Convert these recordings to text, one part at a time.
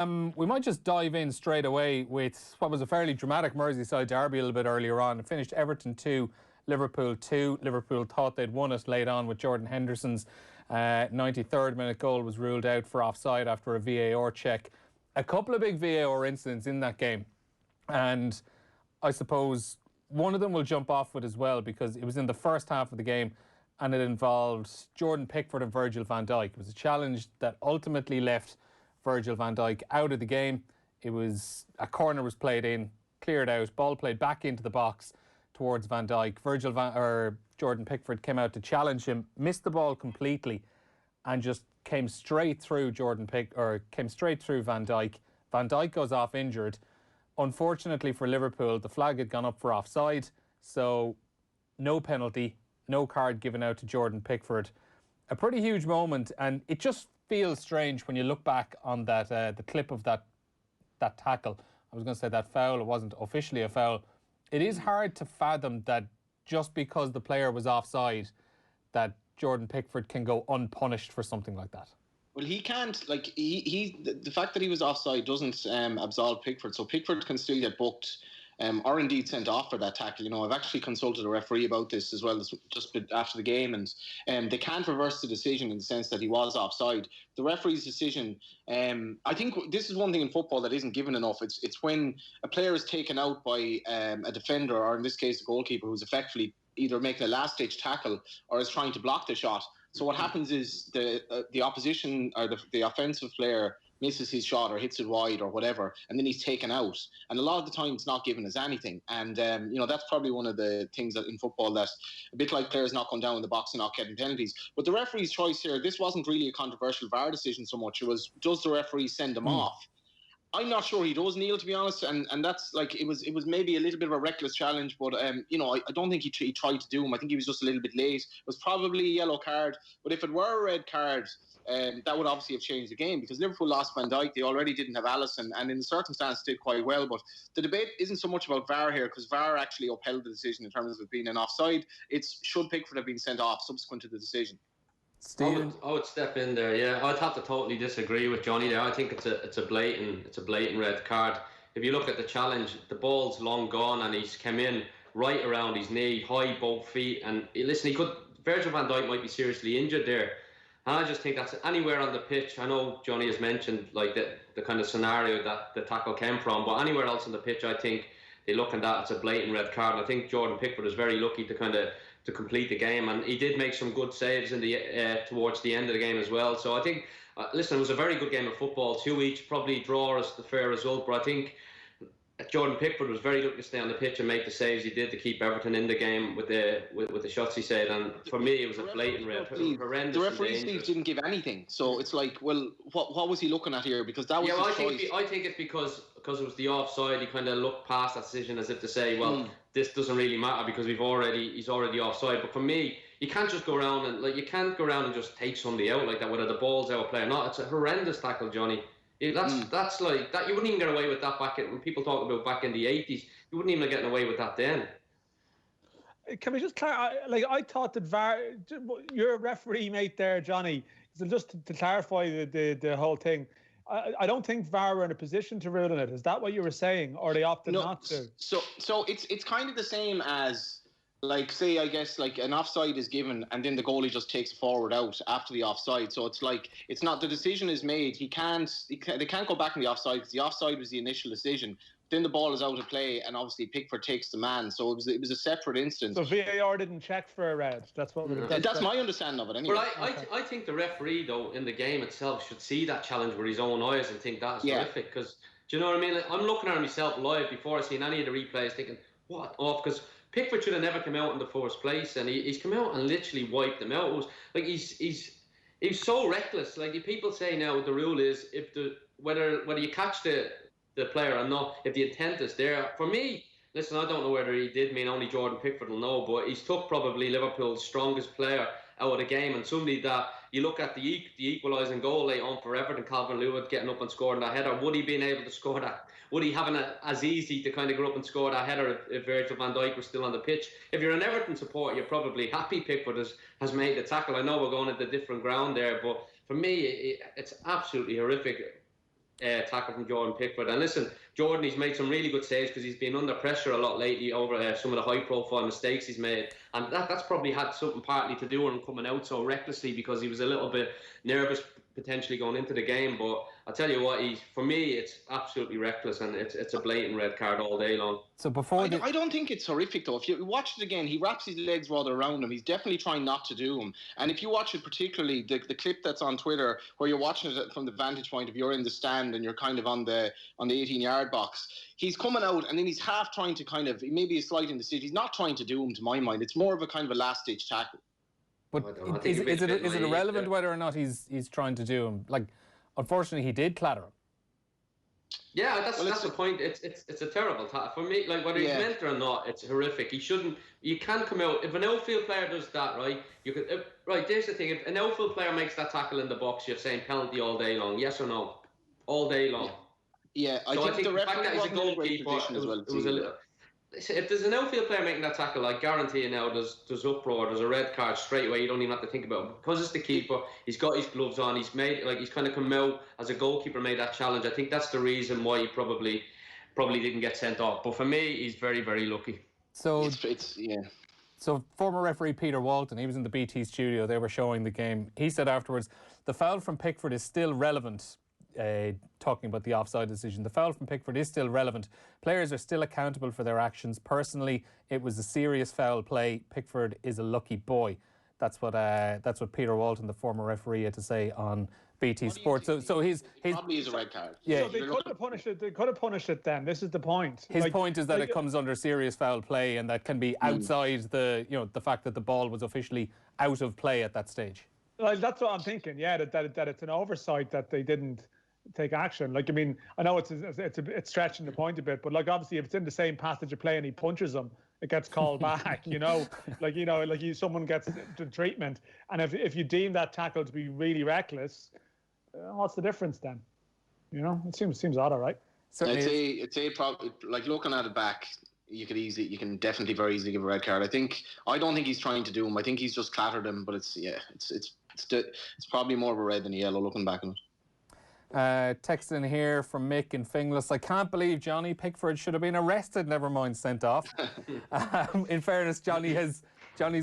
We might just dive in straight away with what was a fairly dramatic Merseyside derby a little bit earlier on. It finished Everton 2, Liverpool 2. Liverpool thought they'd won it late on with Jordan Henderson's 93rd minute goal was ruled out for offside after a VAR check. A couple of big VAR incidents in that game. And I suppose one of them we'll jump off with as well, because it was in the first half of the game and it involved Jordan Pickford and Virgil van Dijk. It was a challenge that ultimately left Virgil van Dijk out of the game. It was a corner was played in, cleared out, ball played back into the box towards Van Dijk. Jordan Pickford came out to challenge him, missed the ball completely, and just came straight through Van Dijk. Van Dijk goes off injured. Unfortunately for Liverpool, the flag had gone up for offside, so no penalty, no card given out to Jordan Pickford. A pretty huge moment, and it just feels strange when you look back on that the clip of that tackle. I was going to say that foul. It wasn't officially a foul. It is hard to fathom that just because the player was offside, that Jordan Pickford can go unpunished for something like that. Well, he can't. Like the fact that he was offside doesn't absolve Pickford. So Pickford can still get booked. Or indeed sent off for that tackle. You know, I've actually consulted a referee about this as well, just after the game, and they can't reverse the decision in the sense that he was offside. The referee's decision, I think this is one thing in football that isn't given enough. It's when a player is taken out by a defender, or in this case, a goalkeeper, who's effectively either making a last-ditch tackle or is trying to block the shot. So what happens is the opposition or the offensive player misses his shot or hits it wide or whatever, and then he's taken out. And a lot of the time it's not given as anything. And, that's probably one of the things that in football that a bit like players not going down in the box and not getting penalties. But the referee's choice here, this wasn't really a controversial VAR decision so much. It was, does the referee send him off? I'm not sure he does, Neil, to be honest, and that's like it was maybe a little bit of a reckless challenge, but I don't think he tried to do him. I think he was just a little bit late. It was probably a yellow card, but if it were a red card, that would obviously have changed the game, because Liverpool lost Van Dijk. They already didn't have Alisson, and in the circumstance did quite well. But the debate isn't so much about VAR here, because VAR actually upheld the decision in terms of it being an offside. It's should Pickford have been sent off subsequent to the decision. Stephen? I would step in there. Yeah, I'd have to totally disagree with Johnny there. I think it's a blatant red card. If you look at the challenge, the ball's long gone, and he's come in right around his knee, high both feet, and listen, Virgil van Dijk might be seriously injured there. And I just think that's anywhere on the pitch. I know Johnny has mentioned like the kind of scenario that the tackle came from, but anywhere else on the pitch, I think they look at that, it's a blatant red card. And I think Jordan Pickford is very lucky to complete the game, and he did make some good saves in the towards the end of the game as well. So I think, listen, it was a very good game of football. 2 each, probably draw is the fair result, but I think Jordan Pickford was very lucky to stay on the pitch and make the saves he did to keep Everton in the game with the shots he said. And for me, it was a blatant red. Horrendous. The referee Steve didn't give anything, so it's like, well, what was he looking at here? Because that was his choice. I think it's because it was the offside. He kind of looked past that decision as if to say, well, this doesn't really matter because he's already offside. But for me, you can't just go around and just take somebody out like that, whether the ball's out of play or not. It's a horrendous tackle, Johnny. That's like that. You wouldn't even get away with that when people talk about back in the 80s. You wouldn't even get away with that then. Can we just clarify? Like, I thought that VAR, your referee mate there, Johnny. So just to clarify the whole thing, I don't think VAR were in a position to rule on it. Is that what you were saying, or they opted not to? So it's kind of the same as, like, say, I guess, like an offside is given and then the goalie just takes a forward out after the offside. So it's like, it's not, the decision is made. They can't go back on the offside because the offside was the initial decision. Then the ball is out of play and obviously Pickford takes the man. So it was a separate instance. So VAR didn't check for a red. That's my understanding of it anyway. But I think the referee, though, in the game itself should see that challenge with his own eyes and think that's horrific. Because, do you know what I mean? Like, I'm looking at myself live before I seen any of the replays thinking, what off? Because Pickford should have never come out in the first place, and he's come out and literally wiped them out. It was like he's so reckless. Like, people say now the rule is whether you catch the player or not, if the intent is there. For me, listen, I don't know whether he did mean only Jordan Pickford will know, but he's took probably Liverpool's strongest player out of the game, and somebody that you look at the equalising goal late on for Everton, Calvert-Lewin getting up and scoring that header. Would he been able to score that? Would he having it as easy to kind of go up and score that header if Virgil van Dijk was still on the pitch? If you're an Everton supporter, you're probably happy Pickford has made the tackle. I know we're going into different ground there, but for me, it's absolutely horrific. tackle from Jordan Pickford. And listen, Jordan, he's made some really good saves because he's been under pressure a lot lately over some of the high-profile mistakes he's made. And that's probably had something partly to do with him coming out so recklessly because he was a little bit nervous potentially going into the game. But I tell you what, for me, it's absolutely reckless, and it's a blatant red card all day long. So before I don't think it's horrific though. If you watch it again, he wraps his legs rather around him. He's definitely trying not to do them. And if you watch it, particularly the clip that's on Twitter, where you're watching it from the vantage point of you're in the stand and you're kind of on the 18-yard box, he's coming out and then he's half trying to maybe he's sliding the seat. He's not trying to do him, to my mind. It's more of a kind of a last-ditch tackle. But is it irrelevant whether or not he's trying to do him? Like, unfortunately, he did clatter him. Yeah, that's the point. It's a terrible tackle for me. Like, whether he's meant it or not, it's horrific. You can't come out if an outfield player does that, right? Right. There's the thing. If an outfield player makes that tackle in the box, you're saying penalty all day long. Yes or no? All day long. Yeah, I think the referee wasn't in a great position as well. It was a little. If there's an outfield player making that tackle, I guarantee you now there's uproar, there's a red card straight away. You don't even have to think about it. Because it's the keeper, he's got his gloves on, he's kind of come out as a goalkeeper, made that challenge. I think that's the reason why he probably didn't get sent off. But for me, he's very, very lucky. So So former referee Peter Walton, he was in the BT studio, they were showing the game. He said afterwards, the foul from Pickford is still relevant. Talking about the offside decision, the foul from Pickford is still relevant. Players are still accountable for their actions. Personally, it was a serious foul play. Pickford is a lucky boy. That's what Peter Walton, the former referee, had to say on BT Sport. So he's probably is a red card. Yeah, so they could have punished it. They could have punished it then. This is the point. His point is that it comes under serious foul play, and that can be outside the fact that the ball was officially out of play at that stage. Like, that's what I'm thinking. Yeah, that it's an oversight that they didn't take action. Like, I mean, I know it's stretching the point a bit, but like, obviously if it's in the same passage of play and he punches him, it gets called back. Someone gets the treatment, and if you deem that tackle to be really reckless, what's the difference then? It seems odd, all right. So it's a probably, like, looking at it back, you can definitely very easily give a red card. I don't think he's trying to do him. I think he's just clattered him, but it's probably more of a red than a yellow looking back on it. Text in here from Mick in Finglas. I can't believe Johnny Pickford should have been arrested, never mind sent off. In fairness, Johnny's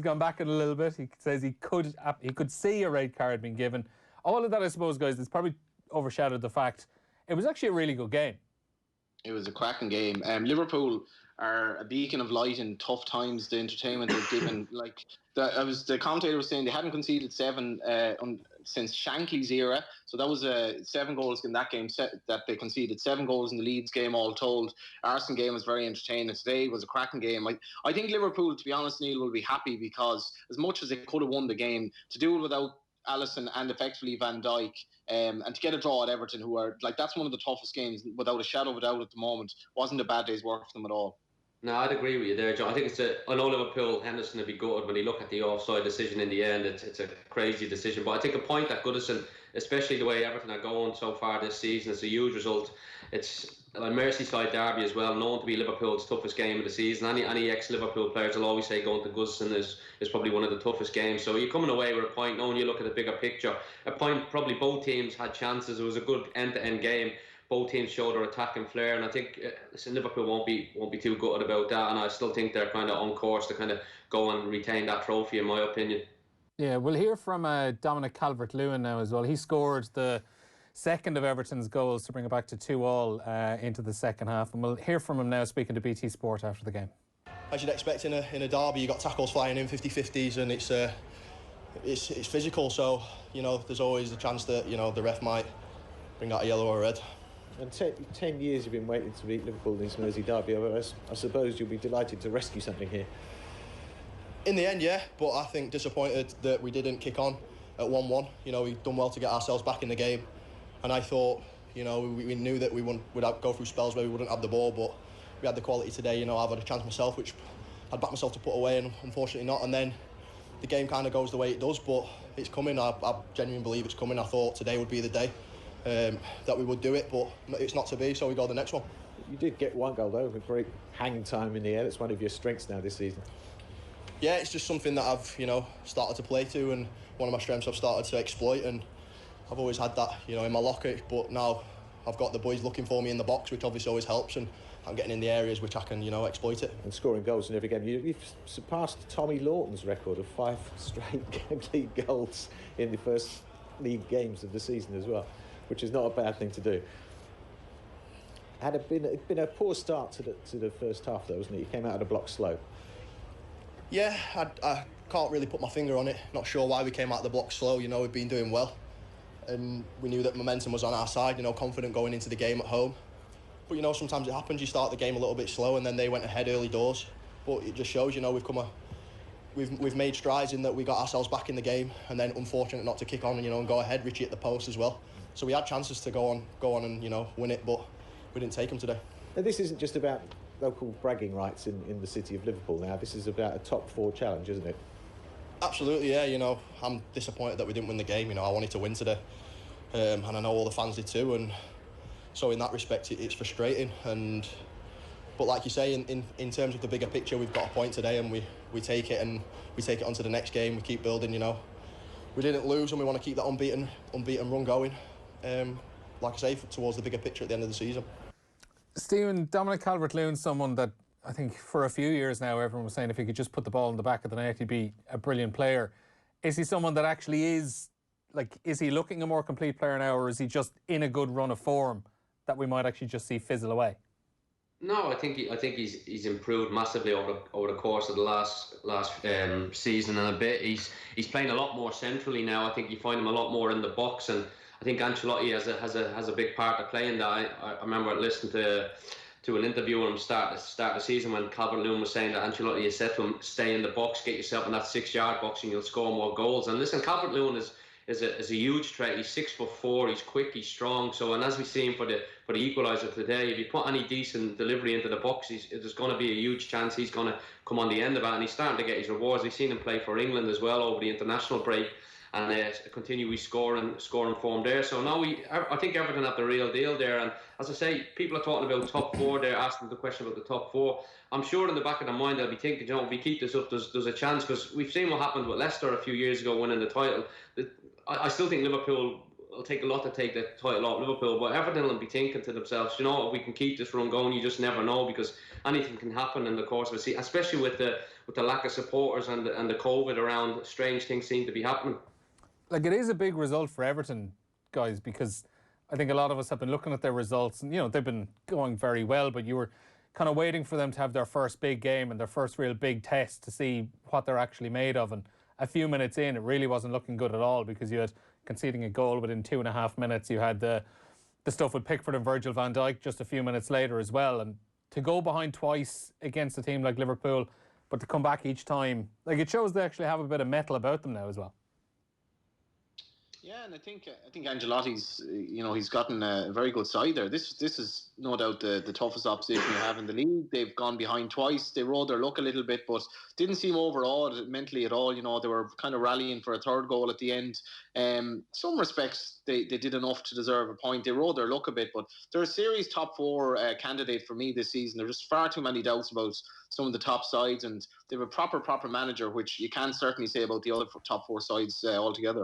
gone back in a little bit. He says he could see a red card being given. All of that, I suppose, guys, it's probably overshadowed the fact it was actually a really good game. It was a cracking game. Liverpool are a beacon of light in tough times. The entertainment they've given, the commentator was saying they hadn't conceded 7 since Shankly's era. So that was 7 goals in that game that they conceded. 7 goals in the Leeds game, all told. Arsenal game was very entertaining. Today was a cracking game. I think Liverpool, to be honest, Neil, will be happy because as much as they could have won the game, to do it without Alisson and effectively Van Dijk, and to get a draw at Everton, who are that's one of the toughest games without a shadow of a doubt at the moment, wasn't a bad day's work for them at all. No, I'd agree with you there, John. I think I know Liverpool, Henderson would be good when you look at the offside decision in the end. It's a crazy decision. But I think a point that Goodison, especially the way Everton are going so far this season, it's a huge result. It's a Merseyside derby as well, known to be Liverpool's toughest game of the season. Any ex-Liverpool players will always say going to Goodison is probably one of the toughest games. So you're coming away with a point, knowing you look at the bigger picture. A point, probably both teams had chances. It was a good end-to-end game. Both teams showed their attacking flair, and I think Liverpool won't be too gutted about that. And I still think they're kind of on course to kind of go and retain that trophy, in my opinion. Yeah, we'll hear from Dominic Calvert-Lewin now as well. He scored the second of Everton's goals to bring it back to 2-2 into the second half, and we'll hear from him now speaking to BT Sport after the game. As you'd expect in a derby, you got tackles flying in 50-50s, and it's physical. So there's always the chance that the ref might bring out a yellow or a red. And 10 years you've been waiting to beat Liverpool in this Merseyside derby. I suppose you'll be delighted to rescue something here. In the end, yeah, but I think disappointed that we didn't kick on at 1-1. We've done well to get ourselves back in the game, and I thought, we knew that we would go through spells where we wouldn't have the ball, but we had the quality today. I've had a chance myself, which I'd backed myself to put away, and unfortunately not. And then the game kind of goes the way it does, but it's coming. I genuinely believe it's coming. I thought today would be the day that we would do it, but it's not to be, so we go the next one. You did get 1 goal though, a great hang time in the air. That's one of your strengths now this season. Yeah, it's just something that I've started to play to, and one of my strengths I've started to exploit, and I've always had that in my locker, but now I've got the boys looking for me in the box, which obviously always helps, and I'm getting in the areas which I can, exploit it. And scoring goals in every game. You've surpassed Tommy Lawton's record of 5 straight league goals in the first league games of the season as well, which is not a bad thing to do. Had it been a poor start to the first half, though, wasn't it? You came out of the block slow. Yeah, I can't really put my finger on it. Not sure why we came out of the block slow. We've been doing well, and we knew that momentum was on our side. Confident going into the game at home. But sometimes it happens. You start the game a little bit slow, and then they went ahead early doors. But it just shows, we've made strides in that we got ourselves back in the game, and then unfortunate not to kick on and go ahead. Richie at the post as well. So we had chances to go on and win it, but we didn't take them today. Now, this isn't just about local bragging rights in the city of Liverpool now. This is about a top 4 challenge, isn't it? Absolutely, yeah. I'm disappointed that we didn't win the game. I wanted to win today, and I know all the fans did too. And so in that respect, it's frustrating. But like you say, in terms of the bigger picture, we've got a point today, and we take it, and we take it onto the next game. We keep building. We didn't lose, and we want to keep that unbeaten run going. Like I say, towards the bigger picture at the end of the season. Stephen, Dominic Calvert-Lewin, someone that I think for a few years now everyone was saying if he could just put the ball in the back of the net he'd be a brilliant player. Is he someone that actually is he looking a more complete player now, or is he just in a good run of form that we might actually just see fizzle away? No, I think he's improved massively over the course of the last season and a bit. He's playing a lot more centrally now. I think you find him a lot more in the box, and I think Ancelotti has a big part to play in that. I remember listening to an interview with him start the season when Calvert-Lewin was saying that Ancelotti has said to him, stay in the box, get yourself in that 6-yard box and you'll score more goals. And listen, Calvert-Lewin is a huge threat. He's 6'4", he's quick, he's strong. So, and as we see him for the equaliser today, if you put any decent delivery into the box, there's going to be a huge chance he's going to come on the end of that. And he's starting to get his rewards. We've seen him play for England as well over the international break, and continue scoring form there. So now I think Everton have the real deal there. And as I say, people are talking about top 4 there, asking the question about the top 4. I'm sure in the back of their mind they'll be thinking, if we keep this up, there's a chance, because we've seen what happened with Leicester a few years ago winning the title. I still think Liverpool will take a lot to take the title off Liverpool, but Everton will be thinking to themselves, if we can keep this run going, you just never know, because anything can happen in the course of a season, especially with the lack of supporters and the COVID around. Strange things seem to be happening. It is a big result for Everton, guys, because I think a lot of us have been looking at their results and, they've been going very well, but you were kind of waiting for them to have their first big game and their first real big test to see what they're actually made of. And a few minutes in, it really wasn't looking good at all, because you had conceding a goal within 2.5 minutes. You had the stuff with Pickford and Virgil van Dijk just a few minutes later as well. And to go behind twice against a team like Liverpool, but to come back each time, it shows they actually have a bit of mettle about them now as well. Yeah, and I think Ancelotti's, he's gotten a very good side there. This is no doubt the toughest opposition you have in the league. They've gone behind twice. They rode their luck a little bit, but didn't seem overawed mentally at all. They were kind of rallying for a third goal at the end. Some respects, they did enough to deserve a point. They rode their luck a bit, but they're a serious top 4 candidate for me this season. There's just far too many doubts about some of the top sides, and they have a proper manager, which you can certainly say about the other top 4 sides altogether.